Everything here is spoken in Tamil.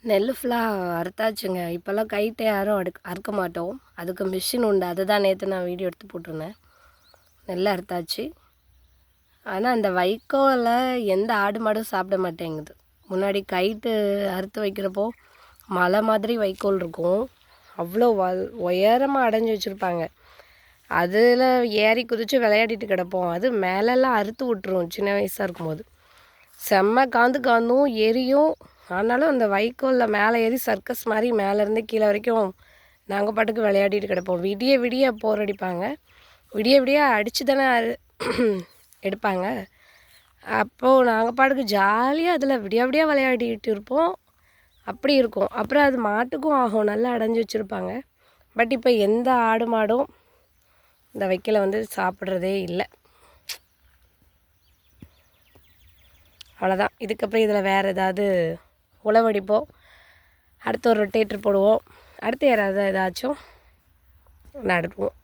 நெல் ஃபுல்லாக அறுத்தாச்சுங்க. இப்போல்லாம் கைட்ட யாரும் அறுக்க மாட்டோம். அதுக்கு மிஷின் உண்டு. அதுதான் நேற்று நான் வீடியோ எடுத்து போட்டிருந்தேன். நெல் அறுத்தாச்சு. ஆனால் அந்த வைக்கோல எந்த ஆடு மாடும் சாப்பிட மாட்டேங்குது. முன்னாடி கைட்டு அறுத்து வைக்கிறப்போ மலை மாதிரி வைக்கோல் இருக்கும். அவ்வளோ உயரமாக அடைஞ்சி வச்சுருப்பாங்க. அதில் ஏறி குதித்து விளையாடிட்டு கிடப்போம். அது மேலெல்லாம் அறுத்து விட்டுரும் சின்ன வயசாக இருக்கும்போது. செம்ம காந்தும் எரியும். ஆனாலும் அந்த வைக்கோலில் மேலே ஏறி சர்க்கஸ் மாதிரி மேலேருந்து கீழே வரைக்கும் நாங்கள் பாட்டுக்கு விளையாடிட்டு கிடப்போம். விடிய விடிய போர் அடிப்பாங்க. விடிய விடிய அடித்து தானே எடுப்பாங்க. அப்போது நாங்கள் பாட்டுக்கு ஜாலியாக அதில் விடிய விடிய விளையாடிட்டு இருப்போம். அப்படி இருக்கும். அப்புறம் அது மாட்டுக்கும் ஆகும். நல்லா அடைஞ்சி வச்சுருப்பாங்க. பட் இப்போ எந்த ஆடு மாடும் இந்த வைக்கலை வந்து சாப்பிட்றதே இல்லை. அவ்வளோதான். இதுக்கப்புறம் இதில் வேறு ஏதாவது உழவடிப்போம். அடுத்து ஒரு ரொட்டேட்டர் போடுவோம். அடுத்து யாராவது ஏதாச்சும் நடுவோம்.